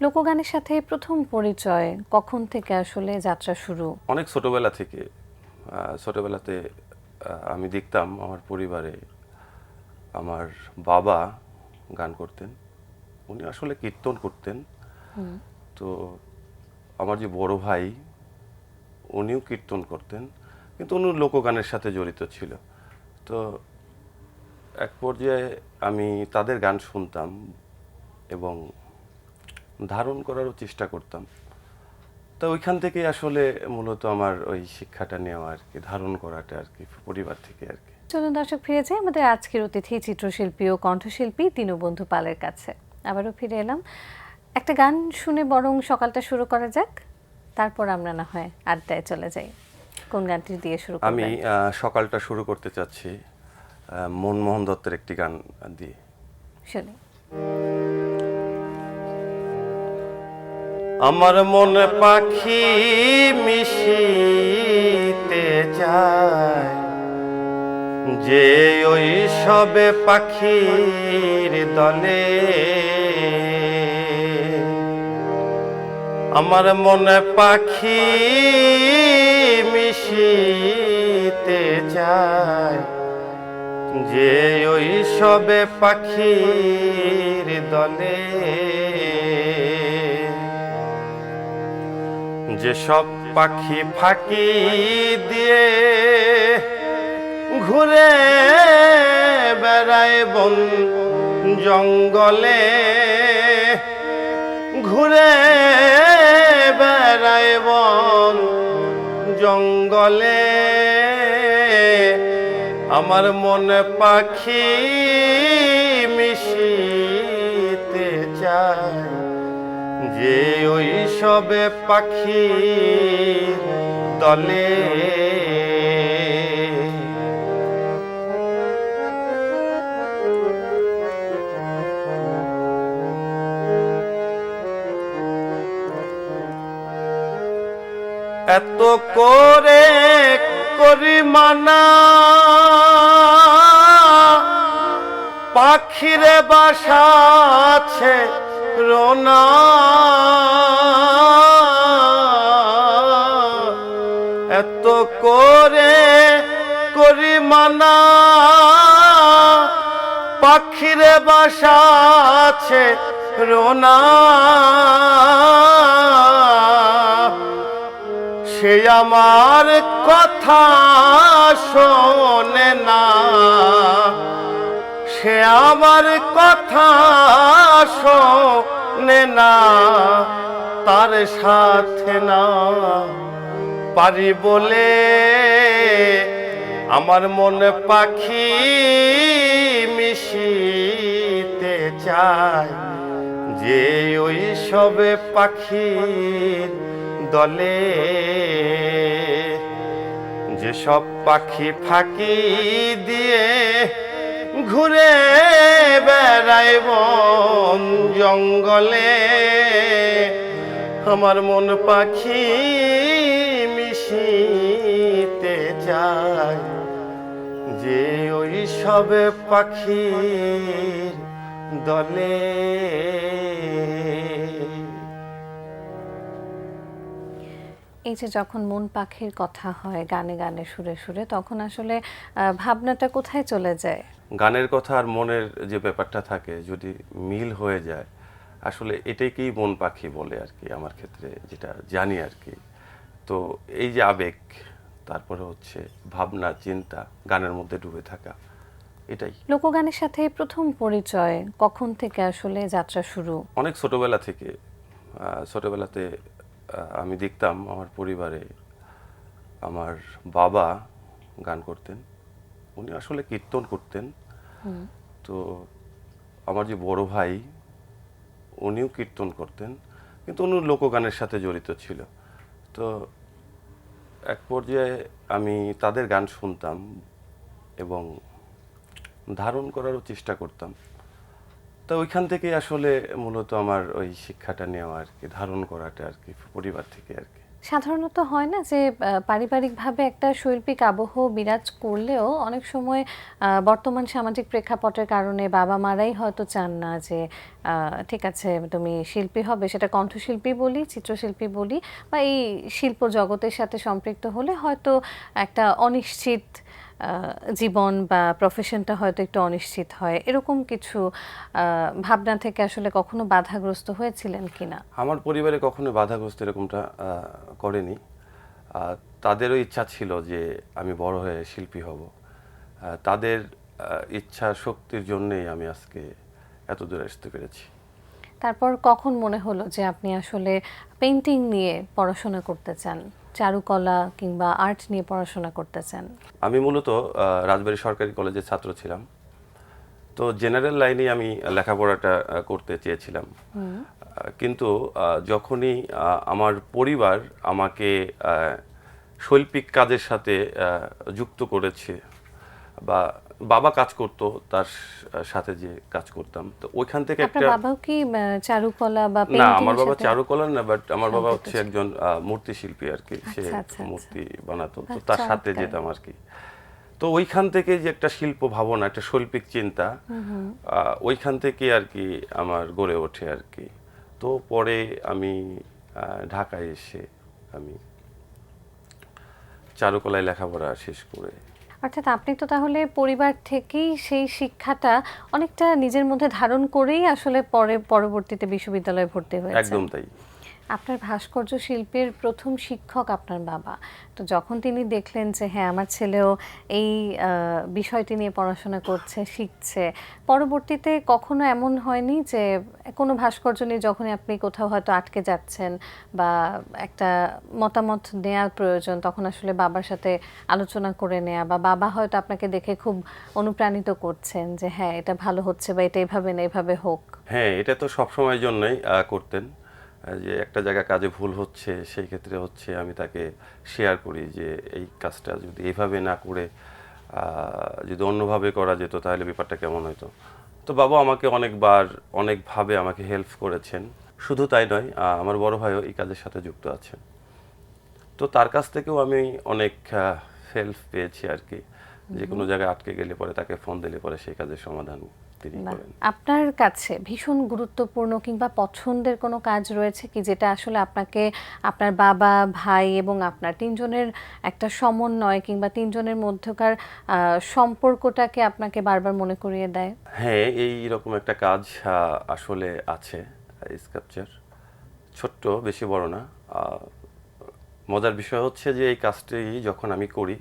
লোকগানের সাথে প্রথম পরিচয় কখন থেকে আসলে যাত্রা শুরু? অনেক ছোটবেলা থেকে ছোটবেলাতে আমি দেখতাম আমার পরিবারে আমার বাবা গান করতেন। উনি আসলে কীর্তন করতেন। তো আমার যে বড় ভাই উনিও কীর্তন করতেন, কিন্তু উনি লোকগানের সাথে জড়িত ছিল। তো এক পর্যায়ে আমি তাদের গান শুনতাম এবং ধারণ করারও চেষ্টা করতাম। তো ওইখান থেকে আসলে মূলত আমার ওই শিক্ষাটা নেওয়া আর কি, ধারণ করাটা আর কি, পরিবার থেকে আর কি। চলুন দর্শক, ফিরে যাই আমাদের আজকের অতিথি চিত্রশিল্পী ও কণ্ঠশিল্পী দীনবন্ধু পালের কাছে। আবারও ফিরে এলাম। একটা গান শুনে বরং সকালটা শুরু করা যাক, তারপর আমরা না হয় আড্ডায় চলে যাই। কোন গানটি দিয়ে শুরু আমি করবেন? সকালটা শুরু করতে চাচ্ছি মনমোহন দত্তের একটি গান দিয়ে। শুনি। আমার মন পাখি মিশিতে যায়, যে ওই সবে পাখির দলে। আমার মন পাখি মিশিতে যায়, যে ওই সবে পাখির দলে। যে সব পাখি ফাঁকি দিয়ে ঘুরে বেড়ায় বন জঙ্গলে, ঘুরে বেড়ায় বন জঙ্গলে। আমার মনে পাখি মিশিতে চায়, যে ওই সবে পাখির দলে। এত করে করি মানা, পাখিরে বাসা আছে রোনা। এত করে করি মানা, পাখিরে বাসা আছে রোনা। সে আমার কথা শোনে না, সে আমার কথা শোনে না। তার সাথে না পারি বলে আমার মনে পাখি মিশিতে চায়, যে ওই সবে পাখির দলে। যে সব পাখি ফাঁকি দিয়ে ঘুরে বেড়ায় বন জঙ্গলে। আমার মন পাখি মিশিতে চায়, যে ওই সবে পাখির দলে। এই যে যখন মন পাখির কথা হয় গানে গানে সুরে সুরে, তখন আসলে ভাবনাটা কোথায় চলে যায়? গানের কথা আর মনের যে ব্যাপারটা থাকে, যদি মিল হয়ে যায়, আসলে এটাকেই মন পাখি বলে আর কি, আমার ক্ষেত্রে যেটা জানি আর কি। তো এই যে আবেগ, তারপরে হচ্ছে ভাবনা চিন্তা, গানের মধ্যে ডুবে থাকা, এটাই। লোকগানের সাথে প্রথম পরিচয় কখন থেকে আসলে যাত্রা শুরু? অনেক ছোটবেলা থেকে ছোটবেলাতে আমি দেখতাম আমার পরিবারে আমার বাবা গান করতেন। উনি আসলে কীর্তন করতেন। তো আমার যে বড় ভাই উনিও কীর্তন করতেন, কিন্তু উনি লোকগানের সাথে জড়িত ছিল। তো এক পর্যায়ে আমি তাদের গান শুনতাম এবং ধারণ করারও চেষ্টা করতাম। তো ওইখান থেকে আসলে মূলত আমার ওই শিক্ষাটা নেওয়া আর কি, ধারণ করাটা আর কি, পরিবার থেকে আর কি। সাধারণত হয় না যে পারিবারিকভাবে একটা শৈল্পিক আবহ বিরাজ করলেও অনেক সময় বর্তমান সামাজিক প্রেক্ষাপটের কারণে বাবা মারাই হয়তো চান না যে ঠিক আছে তুমি শিল্পী হবে, সেটা কণ্ঠশিল্পী বলি, চিত্রশিল্পী বলি, বা এই শিল্প জগতের সাথে সম্পৃক্ত হলে হয়তো একটা অনিশ্চিত জীবন বা প্রফেশনটা হয়তো একটু অনিশ্চিত হয়, এরকম কিছু ভাবনা থেকে আসলে কখনো বাধাগ্রস্ত হয়েছিলেন কিনা? আমার পরিবারে কখনো বাধাগ্রস্ত এরকমটা করেনি। তাদেরও ইচ্ছা ছিল যে আমি বড় হয়ে শিল্পী হব। তাদের ইচ্ছা শক্তির জন্যেই আমি আজকে এত দূরে আসতে পেরেছি। তারপর কখন মনে হলো যে আপনি আসলে পেইন্টিং নিয়ে পড়াশোনা করতে চান, চারুকলা কিংবা আর্ট নিয়ে পড়াশোনা করতে চান? আমি মূলত রাজবাড়ী সরকারি কলেজের ছাত্র ছিলাম। তো জেনারেল লাইনে আমি লেখাপড়াটা করতে চেয়েছিলাম। কিন্তু যখনই আমার পরিবার আমাকে শৈল্পিক কাজের সাথে যুক্ত করেছে, বা বাবা কাজ করতো তার সাথে যে কাজ করতাম, তো ওইখান থেকে আপনার একটা। বাবাও কি চারুকলা বা না, পেইন্টিং আমার এর বাবা সাথে চারুকলা না, বাট আমার বাবা সম্পৃক্ত হচ্ছে ছিল? একজন মূর্তি শিল্পী আর কি। সে আচ্ছা আচ্ছা আচ্ছা, মূর্তি বানাতো, তো বাহ, তার সাথে চমৎকার। যেতাম আর কি। তো ওইখান থেকে যে একটা শিল্প ভাবনা, একটা শৈল্পিক চিন্তা, ওইখান থেকে আর কি আমার গড়ে ওঠে আর কি। তো পরে আমি ঢাকায় এসে আমি চারুকলায় লেখাপড়া শেষ করে। অর্থাৎ আপনি তো তাহলে পরিবার থেকেই সেই শিক্ষাটা অনেকটা নিজের মধ্যে ধারণ করেই আসলে পরবর্তীতে বিশ্ববিদ্যালয়ে ভর্তি হয়েছেন। একদম তাই। আপনার ভাস্কর্য শিল্পের প্রথম শিক্ষক আপনার বাবা। তো যখন তিনি দেখলেন যে হ্যাঁ, আমার ছেলেও এই বিষয়টি নিয়ে পড়াশোনা করছে, শিখছে, পরবর্তীতে কখনো এমন হয়নি যে কোনো ভাস্কর্য নিয়ে যখনই আপনি কোথাও হয়তো আটকে যাচ্ছেন বা একটা মতামত নেওয়ার প্রয়োজন, তখন আসলে বাবার সাথে আলোচনা করে নেয়া, বা বাবা হয়তো আপনাকে দেখে খুব অনুপ্রাণিত করছেন যে হ্যাঁ, এটা ভালো হচ্ছে বা এটা এভাবে না এভাবে হোক? হ্যাঁ, এটা তো সব সময়ের জন্যই করতেন। যে একটা জায়গায় কাজে ভুল হচ্ছে, সেই ক্ষেত্রে হচ্ছে আমি তাকে শেয়ার করি যে এই কাজটা যদি এইভাবে না করে যদি অন্যভাবে করা যেত তাহলে ব্যাপারটা কেমন হতো। তো বাবা আমাকে অনেকবার অনেকভাবে আমাকে হেল্প করেছেন। শুধু তাই নয়, আমার বড় ভাইও এই কাজের সাথে যুক্ত আছেন। তো তার কাছ থেকেও আমি অনেক হেল্প পেয়েছি আর কি। যে কোনো জায়গায় আটকে গেলে পরে তাকে ফোন দিলে পরে সেই কাজের সমাধান তিনি বাহ! করেন। আপনার কাছে ভীষণ গুরুত্বপূর্ণ কিংবা পছন্দের কোনো কাজ রয়েছে কি, যেটা আসলে আপনাকে আপনার বাবা, ভাই এবং আপনার ৩ জনের একটা সমন্বয় কিংবা ৩ জনের মধ্যকার সম্পর্কটাকে আপনাকে বারবার মনে করিয়ে দেয়? হ্যাঁ, এইরকম একটা কাজ আসলে আছে, স্কাল্পচার। ছোট্ট, বেশি বড় না। মজার বিষয় হচ্ছে যে এই কাজটি যখন আমি করি,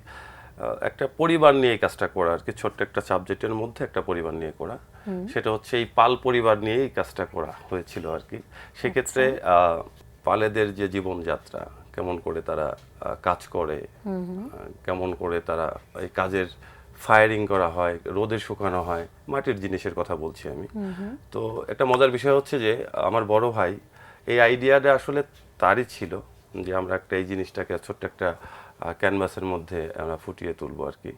একটা পরিবার নিয়ে এই কাজটা করা আর কি। ছোট্ট একটা সাবজেক্টের মধ্যে একটা পরিবার নিয়ে করা। সেটা হচ্ছে এই পাল পরিবার নিয়ে এই কাজটা করা হয়েছিল আর কি। সেক্ষেত্রে পালেদের যে জীবনযাত্রা, কেমন করে তারা কাজ করে, কেমন করে তারা এই কাজের ফায়ারিং করা হয়, রোদে শুকানো হয়, মাটির জিনিসের কথা বলছি আমি। তো একটা মজার বিষয় হচ্ছে যে আমার বড় ভাই, এই আইডিয়াটা আসলে তারই ছিল যে আমরা একটা এই জিনিসটাকে ছোট্ট একটা ক্যানভাসের মধ্যে আমরা ফুটিয়ে তুলবো আর কি।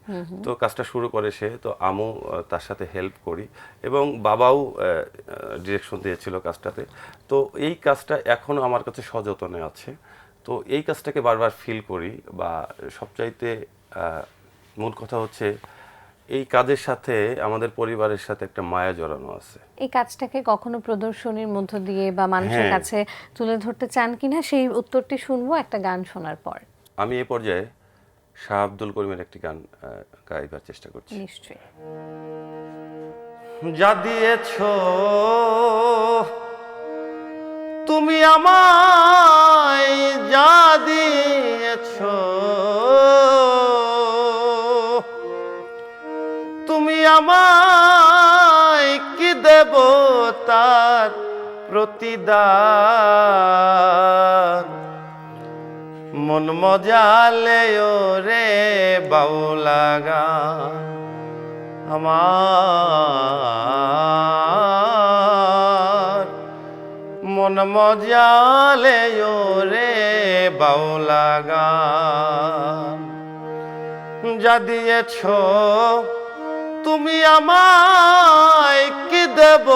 তো কাজটা শুরু করে সে, তো আমিও তার সাথে হেল্প করি, এবং বাবাও ডিরেকশন দিয়েছিল কাজটাতে। তো এই কাজটা এখনো আমার কাছে সযতনে আছে। তো এই কাজটাকে বারবার ফিল করি, বা সবচাইতে মূল কথা হচ্ছে এই কাজের সাথে আমাদের পরিবারের সাথে একটা মায়া জড়ানো আছে। এই কাজটাকে কখনো প্রদর্শনীর মধ্য দিয়ে বা মানুষের হ্যাঁ, কাছে তুলে ধরতে চান কিনা, সেই উত্তরটি শুনবো একটা গান শোনার পর। আমি এই পর্যায়ে শাহ আব্দুল করিমের একটি গান গাইবার চেষ্টা করছি। নিশ্চয়ই। যা দিয়েছ তুমি আমায়, যা দিয়েছ তুমি আমায়, কি দেব তার প্রতিদান। মন মজালে রে বাউলা গান আমার, মন মজালে রে বাউলা গান। যা দিয়েছ তুমি আমায়, কি দেব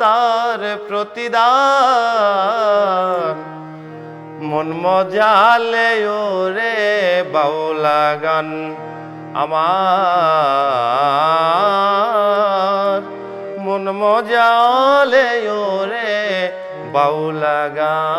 তার প্রতিদান। মন মজালে ওরে বাউলা গান আমার, মন মজালে ওরে বাউলা গান।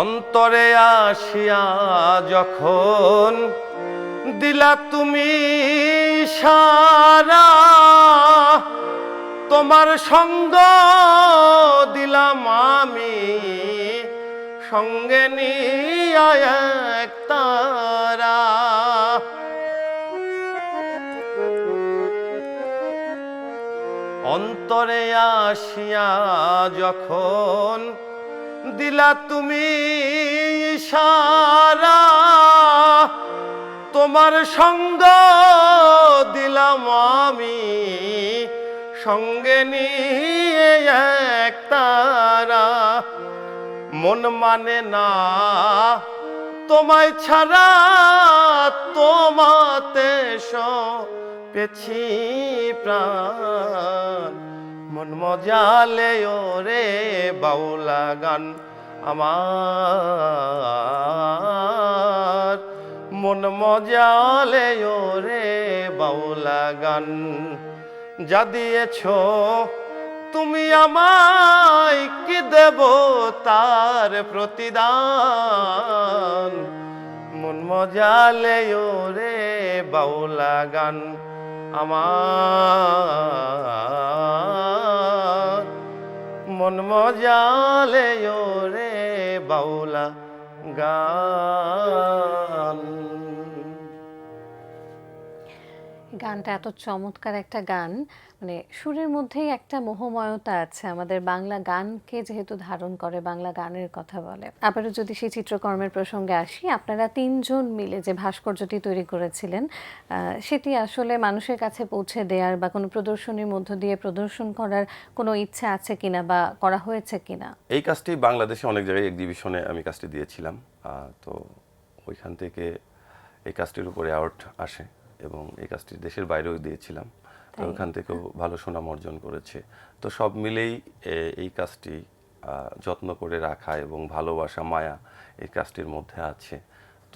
অন্তরে আসিয়া যখন দিলা তুমি সারা, তোমার সঙ্গ দিলাম আমি সঙ্গে নিয়া এক তারা। অন্তরে আসিয়া যখন দিলা তুমি সারা, তোমার সঙ্গ দিলাম আমি সঙ্গে নিয়ে এক তারা। মন মানে না তোমায় ছাড়া, তোমাতে পেছি প্রাণ। মন মজালে ওরে বাউলা গান আমার, মন মজালে ওরে বাউলা গান। যা দিয়েছ তুমি আমায় কি দেব তার প্রতিদান। মন মজালে ওরে বাউলা গান আমার, মন মজালে ওরে বাউলা গান। গানটা এত চমৎকার একটা গান, মানে সুরের মধ্যেই একটা মোহময়তা আছে আমাদের বাংলা গানকে যেহেতু ধারণ করে, বাংলা গানের কথা বলে। আবারও যদি সেই চিত্রকর্মের প্রসঙ্গে আসি, আপনারা তিনজন মিলে যে ভাস্কর্যটি তৈরি করেছিলেন সেটি আসলে মানুষের কাছে পৌঁছে দেওয়ার বা কোনো প্রদর্শনীর মধ্য দিয়ে প্রদর্শন করার কোনো ইচ্ছা আছে কিনা বা করা হয়েছে কিনা? এই কাজটি বাংলাদেশে অনেক জায়গায় এক্সিবিশনে আমি কাজটি দিয়েছিলাম, তো ওইখান থেকে এই কাজটির উপরে অ্যাওয়ার্ড আসে এবং এই কাজটি দেশের বাইরেও দিয়েছিলাম, তো ওখান থেকেও ভালো সুনাম অর্জন করেছে। তো সব মিলেই এই কাজটি যত্ন করে রাখা এবং ভালোবাসা মায়া এই কাজটির মধ্যে আছে,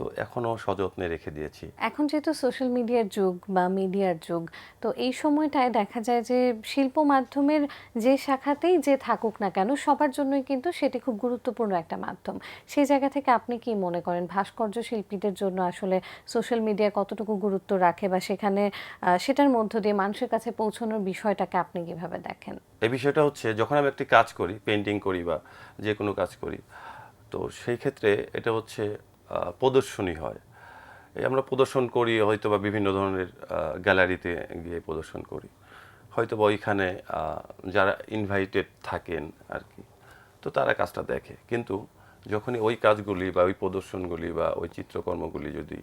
তো এখনো সযত্নে রেখে দিয়েছি। এখন যেহেতু সোশ্যাল মিডিয়ার যুগ বা মিডিয়ার যুগ, তো এই সময়টায় দেখা যায় যে শিল্প মাধ্যমের যে শাখাতেই যে থাকুক না কেন সবার জন্যই কিন্তু সেটি খুব গুরুত্বপূর্ণ একটা মাধ্যম। সেই জায়গা থেকে আপনি কি মনে করেন ভাস্কর্য শিল্পীদের জন্য আসলে সোশ্যাল মিডিয়া কতটুকু গুরুত্ব রাখে বা সেখানে সেটার মধ্য দিয়ে মানুষের কাছে পৌঁছানোর বিষয়টাকে আপনি কিভাবে দেখেন? এই বিষয়টা হচ্ছে যখন আমি একটি কাজ করি, পেইন্টিং করি বা যে কোনো কাজ করি, তো সেই ক্ষেত্রে এটা হচ্ছে প্রদর্শনী হয়। এই আমরা প্রদর্শন করি হয়তো বা বিভিন্ন ধরনের গ্যালারিতে গিয়ে প্রদর্শন করি, হয়তো বা ওইখানে যারা ইনভাইটেড থাকেন আর কি, তো তারা কাজটা দেখে। কিন্তু যখনই ওই কাজগুলি বা ওই প্রদর্শনগুলি বা ওই চিত্রকর্মগুলি যদি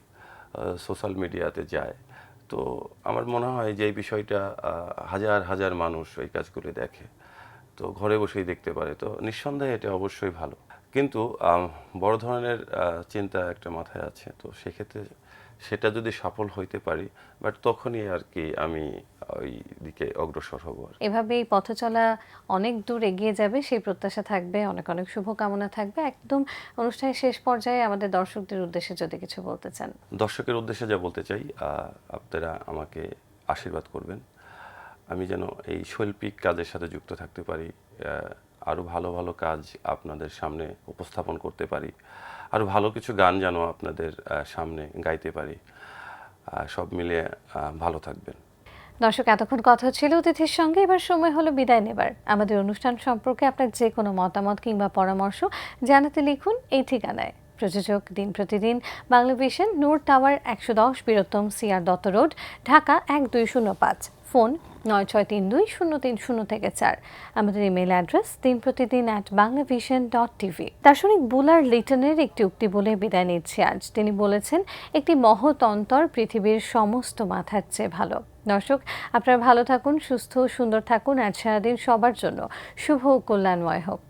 সোশ্যাল মিডিয়াতে যায়, তো আমার মনে হয় যে এই বিষয়টা হাজার হাজার মানুষ এই কাজগুলি দেখে, তো ঘরে বসেই দেখতে পারে, তো নিঃসন্দেহে এটা অবশ্যই ভালো। কিন্তু বড় ধরনের চিন্তা একটা মাথায় আছে, তো সেক্ষেত্রে সেটা যদি সফল হইতে পারি, বাট তখনই আর কি আমি ওই দিকে অগ্রসর হব। এভাবেই পথ চলা অনেক দূর এগিয়ে যাবে সেই প্রত্যাশা থাকবে, অনেক অনেক শুভকামনা থাকবে। একদম অনুষ্ঠানের শেষ পর্যায়ে আমাদের দর্শকদের উদ্দেশ্যে যদি কিছু বলতে চান। দর্শকের উদ্দেশ্যে যা বলতে চাই, আপনারা আমাকে আশীর্বাদ করবেন, আমি যেন এই শৈল্পিক কাজের সাথে যুক্ত থাকতে পারি, আরও ভালো ভালো কাজ আপনাদের সামনে উপস্থাপন করতে পারি, আরও ভালো কিছু গান যেন আপনাদের সামনে গাইতে পারি। সব মিলিয়ে ভালো থাকবেন। দর্শক, এতক্ষণ কথা ছিল অতিথির সঙ্গে, এবার সময় হলো বিদায় নেবার। আমাদের অনুষ্ঠান সম্পর্কে আপনার যে কোনো মতামত কিংবা পরামর্শ জানাতে লিখুন এই ঠিকানায়। প্রযোজক দিন প্রতিদিন, Banglavision, Noor tower 110 Bir Uttam CR Dutta road, Dhaka 1205, phone 96320300-4। আমাদের ইমেল অ্যাড্রেস dinprotidin@banglavision.tv। দার্শনিক বুলার লিটনের একটি উক্তি বলে বিদায় নিচ্ছি আজ। তিনি বলেছেন, একটি মহৎ অন্তর পৃথিবীর সমস্ত মাথার চেয়ে ভালো। দর্শক, আপনারা ভালো থাকুন, সুস্থ ও সুন্দর থাকুন, আর সারাদিন সবার জন্য শুভ ও কল্যাণময় হোক।